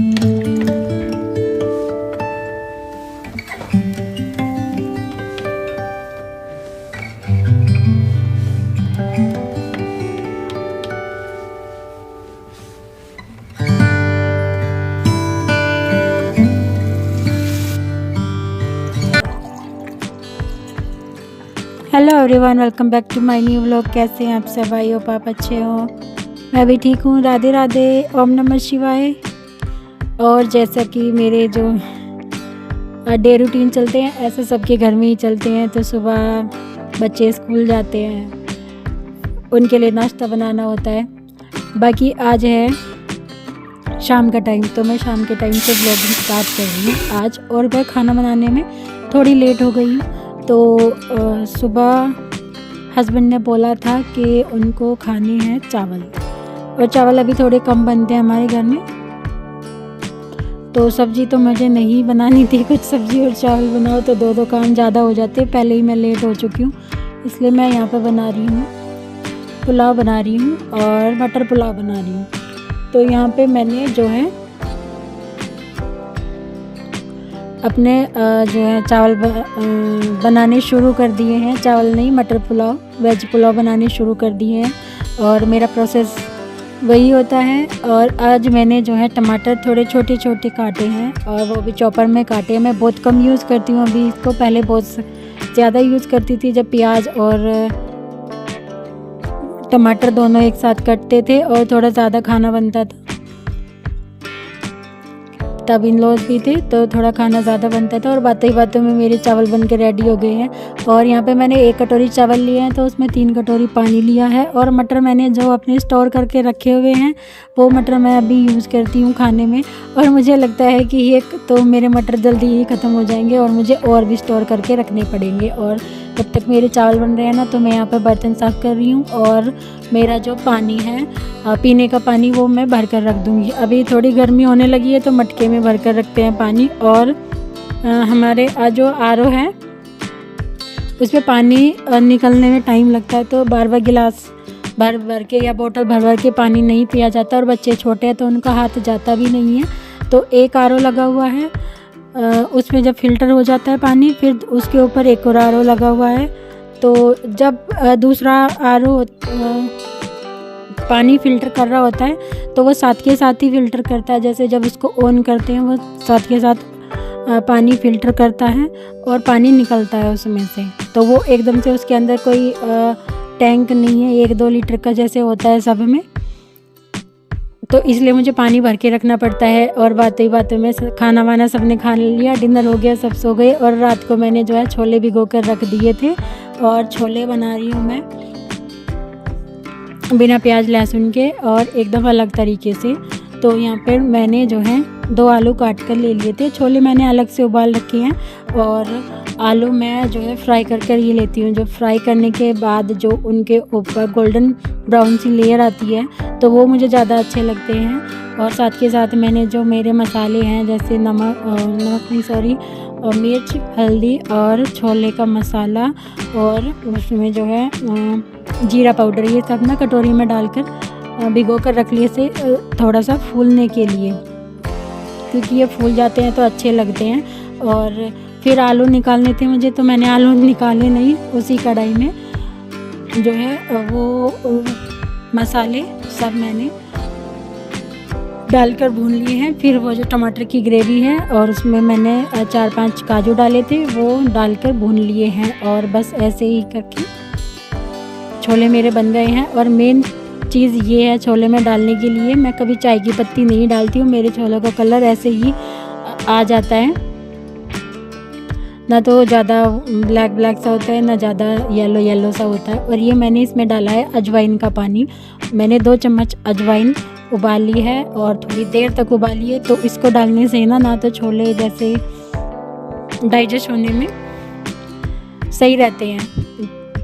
Hello everyone, welcome back to my new vlog. कैसे हैं आप सब? आई होप आप अच्छे हो। मैं भी ठीक हूँ। राधे राधे, ओम नमः शिवाय। और जैसा कि मेरे जो डे रूटीन चलते हैं, ऐसे सबके घर में ही चलते हैं। तो सुबह बच्चे स्कूल जाते हैं, उनके लिए नाश्ता बनाना होता है। बाकी आज है शाम का टाइम, तो मैं शाम के टाइम से व्लॉगिंग स्टार्ट कर रही हूँ आज। और मैं खाना बनाने में थोड़ी लेट हो गई हूँ। तो सुबह हस्बैंड ने बोला था कि उनको खाने हैं चावल, और चावल अभी थोड़े कम बनते हैं हमारे घर में। तो सब्ज़ी तो मुझे नहीं बनानी थी, कुछ सब्ज़ी और चावल बनाओ तो दो काम ज़्यादा हो जाते। पहले ही मैं लेट हो चुकी हूँ, इसलिए मैं यहाँ पे बना रही हूँ पुलाव बना रही हूँ, और मटर पुलाव बना रही हूँ। तो यहाँ पे मैंने जो है अपने जो है चावल बनाने शुरू कर दिए हैं। चावल नहीं, मटर पुलाव, वेज पुलाव बनाने शुरू कर दिए हैं। और मेरा प्रोसेस वही होता है। और आज मैंने जो है टमाटर थोड़े छोटे छोटे काटे हैं, और वो भी चॉपर में काटे हैं। मैं बहुत कम यूज़ करती हूँ अभी इसको, पहले बहुत ज़्यादा यूज़ करती थी जब प्याज और टमाटर दोनों एक साथ कटते थे और थोड़ा ज़्यादा खाना बनता था। तब इन लॉज भी थे तो थोड़ा खाना ज़्यादा बनता था। और बातों ही बातों में मेरे चावल बन के रेडी हो गए हैं। और यहाँ पे मैंने 1 कटोरी चावल लिए हैं, तो उसमें 3 कटोरी पानी लिया है। और मटर मैंने जो अपने स्टोर करके रखे हुए हैं, वो मटर मैं अभी यूज़ करती हूँ खाने में। और मुझे लगता है कि ये तो मेरे मटर जल्दी ही ख़त्म हो जाएंगे और मुझे और भी स्टोर करके रखने पड़ेंगे। और जब तक मेरे चावल बन रहे हैं ना, तो मैं यहाँ पर बर्तन साफ़ कर रही हूँ। और मेरा जो पानी है पीने का पानी, वो मैं भर कर रख दूँगी। अभी थोड़ी गर्मी होने लगी है तो मटके में भर कर रखते हैं पानी। और हमारे जो आरओ है उसमें पानी निकलने में टाइम लगता है, तो बार बार गिलास भर भर के या बोतल भर भर के पानी नहीं पिया जाता। और बच्चे छोटे हैं तो उनका हाथ जाता भी नहीं है। तो एक आरओ लगा हुआ है, उसमें जब फिल्टर हो जाता है पानी, फिर उसके ऊपर एक और आरओ लगा हुआ है। तो जब दूसरा आरओ पानी फ़िल्टर कर रहा होता है, तो वो साथ के साथ ही फ़िल्टर करता है। जैसे जब उसको ऑन करते हैं, वो साथ के साथ पानी फ़िल्टर करता है और पानी निकलता है उसमें से। तो वो एकदम से उसके अंदर कोई टैंक नहीं है 1-2 लीटर का जैसे होता है सब में। तो इसलिए मुझे पानी भर के रखना पड़ता है। और बातें ही बातें में खाना वाना सबने खा लिया, डिनर हो गया, सब सो गए। और रात को मैंने जो है छोले भिगो कर रख दिए थे, और छोले बना रही हूँ मैं बिना प्याज लहसुन के और एकदम अलग तरीके से। तो यहाँ पर मैंने जो है 2 आलू काट कर ले लिए थे। छोले मैंने अलग से उबाल रखे हैं, और आलू मैं जो है फ्राई कर ही लेती हूँ। जो फ्राई करने के बाद जो उनके ऊपर गोल्डन ब्राउन सी लेयर आती है, तो वो मुझे ज़्यादा अच्छे लगते हैं। और साथ के साथ मैंने जो मेरे मसाले हैं, जैसे मिर्च, हल्दी और छोले का मसाला, और उसमें जो है जीरा पाउडर, ये सब ना कटोरी में डालकर भिगो कर रख लिए से थोड़ा सा फूलने के लिए, क्योंकि ये फूल जाते हैं तो अच्छे लगते हैं। और फिर आलू निकालने थे मुझे, तो मैंने आलू निकाले नहीं, उसी कढ़ाई में जो है वो मसाले सब मैंने डालकर भून लिए हैं। फिर वो जो टमाटर की ग्रेवी है, और उसमें मैंने 4-5 काजू डाले थे, वो डालकर भून लिए हैं। और बस ऐसे ही करके छोले मेरे बन गए हैं। और मेन चीज़ ये है छोले में डालने के लिए, मैं कभी चाय की पत्ती नहीं डालती हूँ। मेरे छोलों का कलर ऐसे ही आ जाता है, ना तो ज़्यादा ब्लैक सा होता है, ना ज़्यादा येलो सा होता है। और ये मैंने इसमें डाला है अजवाइन का पानी। मैंने 2 चम्मच अजवाइन उबाल ली है और थोड़ी देर तक उबाली है। तो इसको डालने से ना तो छोले जैसे डाइजेस्ट होने में सही रहते हैं।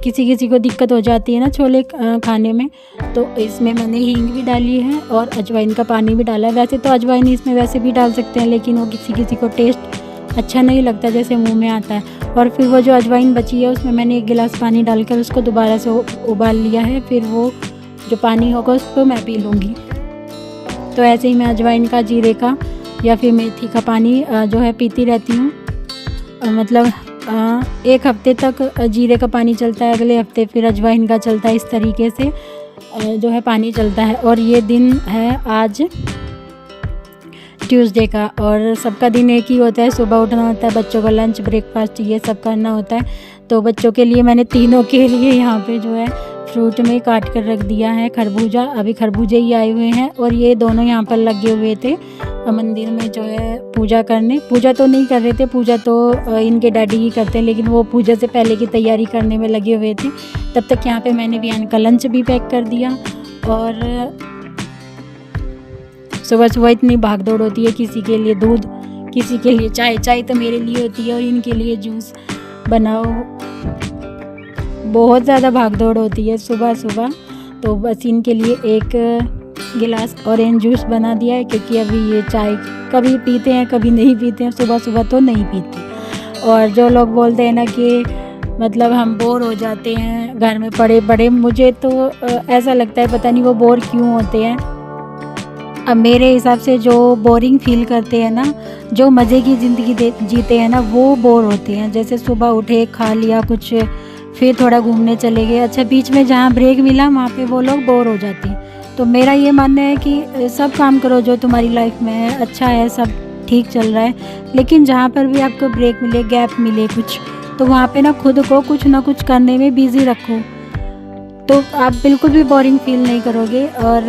किसी को दिक्कत हो जाती है ना छोले खाने में, तो इसमें मैंने हींग भी डाली है और अजवाइन का पानी भी डाला है। वैसे तो अजवाइन इसमें वैसे भी डाल सकते हैं, लेकिन वो किसी को टेस्ट अच्छा नहीं लगता, जैसे मुंह में आता है। और फिर वो जो अजवाइन बची है, उसमें मैंने 1 गिलास पानी डालकर उसको दोबारा से उबाल लिया है। फिर वो जो पानी होगा उसको मैं पी लूँगी। तो ऐसे ही मैं अजवाइन का, जीरे का या फिर मेथी का पानी जो है पीती रहती हूँ। मतलब एक हफ्ते तक जीरे का पानी चलता है, अगले हफ्ते फिर अजवाइन का चलता है। इस तरीके से जो है पानी चलता है। और ये दिन है आज ट्यूसडे का, और सबका दिन एक ही होता है, सुबह उठना होता है, बच्चों को लंच ब्रेकफास्ट ये सब करना होता है। तो बच्चों के लिए मैंने तीनों के लिए यहाँ पे जो है फ्रूट में काट कर रख दिया है खरबूजा। अभी खरबूजे ही आए हुए हैं और ये दोनों यहाँ पर लगे हुए थे मंदिर में जो है पूजा करने। पूजा तो नहीं कर रहे थे, पूजा तो इनके डैडी ही करते हैं, लेकिन वो पूजा से पहले की तैयारी करने में लगे हुए थे। तब तक यहाँ पे मैंने वियान का लंच भी पैक कर दिया। और सुबह सुबह इतनी भाग दौड़ होती है, किसी के लिए दूध, किसी के लिए चाय, चाय तो मेरे लिए होती है, और इनके लिए जूस बनाओ। बहुत ज़्यादा भाग दौड़ होती है सुबह सुबह। तो बस इनके लिए एक गिलास ऑरेंज जूस बना दिया है, क्योंकि अभी ये चाय कभी पीते हैं कभी नहीं पीते हैं, सुबह सुबह तो नहीं पीते। और जो लोग बोलते हैं ना कि मतलब हम बोर हो जाते हैं घर में पड़े पड़े, मुझे तो ऐसा लगता है पता नहीं वो बोर क्यों होते हैं। अब मेरे हिसाब से जो बोरिंग फील करते हैं ना, जो मज़े की ज़िंदगी जीते हैं ना, वो बोर होते हैं। जैसे सुबह उठे, खा लिया कुछ, फिर थोड़ा घूमने चले गए, अच्छा बीच में जहाँ ब्रेक मिला वहाँ पे वो लोग बोर हो जाते हैं। तो मेरा ये मानना है कि सब काम करो जो तुम्हारी लाइफ में है, अच्छा है, सब ठीक चल रहा है, लेकिन जहाँ पर भी आपको ब्रेक मिले, गैप मिले कुछ, तो वहाँ पे ना खुद को कुछ ना कुछ करने में बिज़ी रखो, तो आप बिल्कुल भी बोरिंग फील नहीं करोगे। और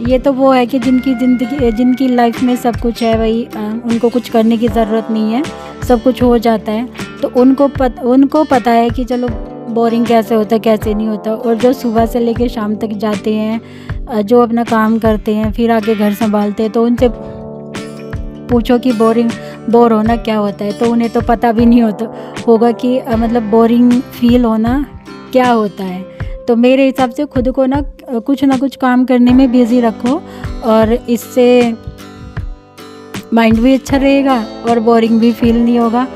ये तो वो है कि जिनकी लाइफ में सब कुछ है, वही उनको कुछ करने की ज़रूरत नहीं है, सब कुछ हो जाता है, तो उनको पता है कि चलो बोरिंग कैसे होता है, कैसे नहीं होता। और जो सुबह से लेकर शाम तक जाते हैं, जो अपना काम करते हैं, फिर आके घर संभालते हैं, तो उनसे पूछो कि बोर होना क्या होता है, तो उन्हें तो पता भी नहीं होगा कि मतलब बोरिंग फील होना क्या होता है। तो मेरे हिसाब से खुद को ना कुछ काम करने में बिज़ी रखो, और इससे माइंड भी अच्छा रहेगा और बोरिंग भी फील नहीं होगा।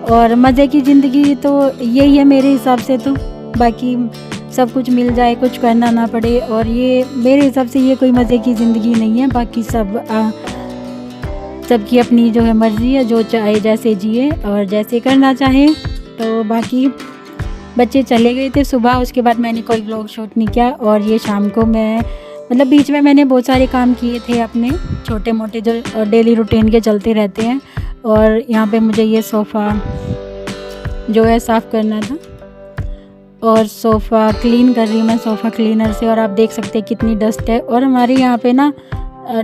और मज़े की ज़िंदगी तो यही है मेरे हिसाब से। तो बाकी सब कुछ मिल जाए, कुछ करना ना पड़े, और ये मेरे हिसाब से ये कोई मज़े की ज़िंदगी नहीं है। बाकी सबकी अपनी जो है मर्ज़ी है, जो चाहे जैसे जिए और जैसे करना चाहे। तो बाकी बच्चे चले गए थे सुबह, उसके बाद मैंने कोई व्लॉग शूट नहीं किया। और ये शाम को मैं मतलब बीच में मैंने बहुत सारे काम किए थे अपने छोटे मोटे, जो डेली रूटीन के चलते रहते हैं। और यहाँ पे मुझे ये सोफ़ा जो है साफ़ करना था, और सोफ़ा क्लीन कर रही हूँ मैं सोफ़ा क्लीनर से। और आप देख सकते हैं कितनी डस्ट है। और हमारे यहाँ पे ना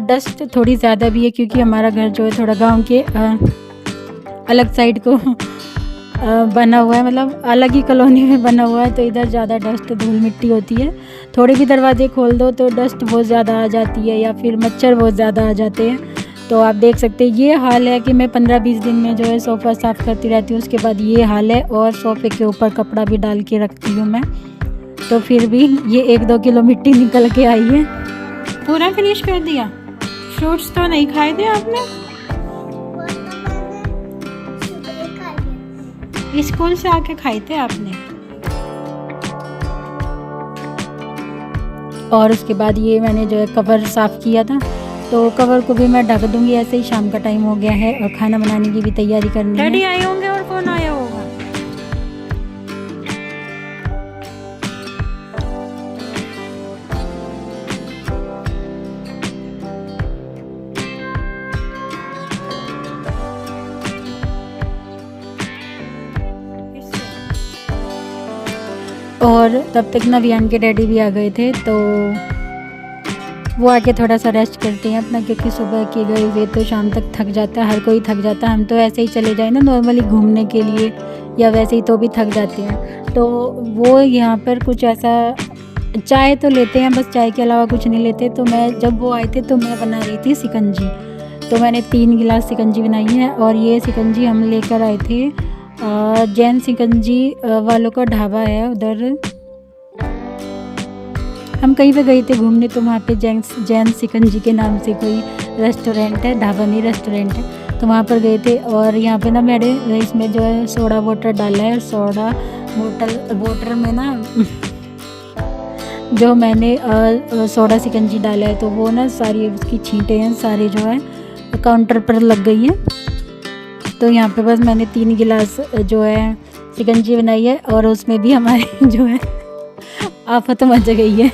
डस्ट थोड़ी ज़्यादा भी है, क्योंकि हमारा घर जो है थोड़ा गांव के अलग साइड को बना हुआ है, मतलब अलग ही कॉलोनी में बना हुआ है, तो इधर ज़्यादा डस्ट धूल मिट्टी होती है। थोड़े भी दरवाजे खोल दो तो डस्ट बहुत ज़्यादा आ जाती है, या फिर मच्छर बहुत ज़्यादा आ जाते हैं। तो आप देख सकते हैं ये हाल है कि मैं 15-20 दिन में जो है सोफ़ा साफ़ करती रहती हूँ, उसके बाद ये हाल है। और सोफ़े के ऊपर कपड़ा भी डाल के रखती हूँ मैं, तो फिर भी ये 1-2 किलो मिट्टी निकल के आई है। पूरा फिनिश कर दिया। फ्रूट्स तो नहीं खाए थे आपने? स्कूल से आके खाए थे आपने। और उसके बाद ये मैंने जो है कवर साफ़ किया था, तो कवर को भी मैं ढक दूंगी। ऐसे ही शाम का टाइम हो गया है और खाना बनाने की भी तैयारी करनी है। डैडी आए होंगे और कौन आया होगा? और तब तक ना वियान के डैडी भी आ गए थे, तो वो आके थोड़ा सा रेस्ट करते हैं अपना, क्योंकि सुबह के गए हुए तो शाम तक थक जाता है, हर कोई थक जाता है। हम तो ऐसे ही चले जाए ना नॉर्मली घूमने के लिए या वैसे ही, तो भी थक जाते हैं। तो वो यहाँ पर कुछ ऐसा चाय तो लेते हैं, बस चाय के अलावा कुछ नहीं लेते। तो मैं जब वो आए थे तो मैं बना रही थी शिकंजी, तो मैंने 3 गिलास शिकंजी बनाई है। और ये शिकंजी हम लेकर आए थे जैन शिकंजी वालों का ढाबा है उधर। हम कहीं पे गए थे घूमने, तो वहाँ पे जैन शिकंजी के नाम से कोई रेस्टोरेंट है, ढाबा नहीं रेस्टोरेंट है, तो वहाँ पर गए थे। और यहाँ पे ना मैंने इसमें जो है सोडा वाटर डाला है, और सोडा वाटर में ना जो मैंने सोडा शिकंजी डाला है, तो वो ना सारी उसकी छींटे हैं सारे जो है काउंटर पर लग गई है। तो यहाँ पे बस मैंने 3 गिलास जो है शिकंजी बनाई है और उसमें भी हमारी जो है आफत मच गई है।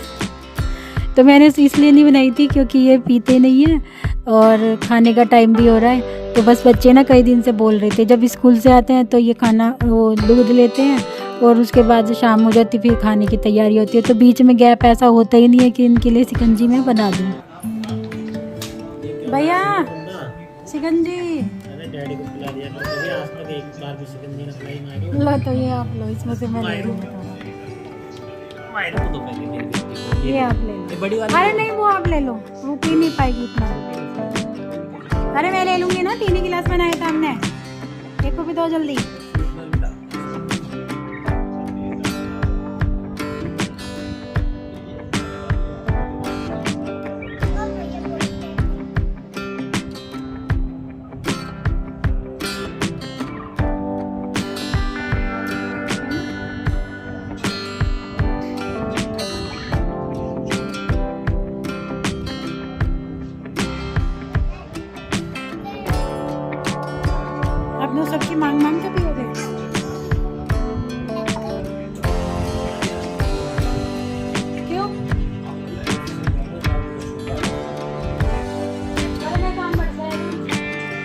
तो मैंने इसलिए नहीं बनाई थी क्योंकि ये पीते नहीं है और खाने का टाइम भी हो रहा है। तो बस बच्चे ना कई दिन से बोल रहे थे, जब स्कूल से आते हैं तो ये खाना वो दूध लेते हैं और उसके बाद शाम हो जाती फिर खाने की तैयारी होती है। तो बीच में गैप ऐसा होता ही नहीं है कि इनके लिए शिकंजी मैं बना दूँ। भैया शिकंजी लो, तो ये आप लो, इसमें से मैं ले लूँ। ये आप ले लो। अरे नहीं, वो आप ले लो, वो पी नहीं पाएगी इतना। अरे मैं ले लूँगी ना, 3 गिलास बनाए थे हमने, एक को भी दो जल्दी। अपनों सबकी मांग मांग के पियोगे? क्यों?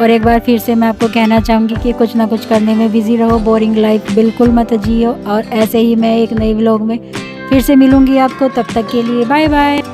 और एक बार फिर से मैं आपको कहना चाहूँगी कि कुछ ना कुछ करने में बिज़ी रहो, बोरिंग लाइफ बिल्कुल मत जियो। और ऐसे ही मैं एक नई व्लॉग में फिर से मिलूँगी आपको, तब तक के लिए बाय बाय।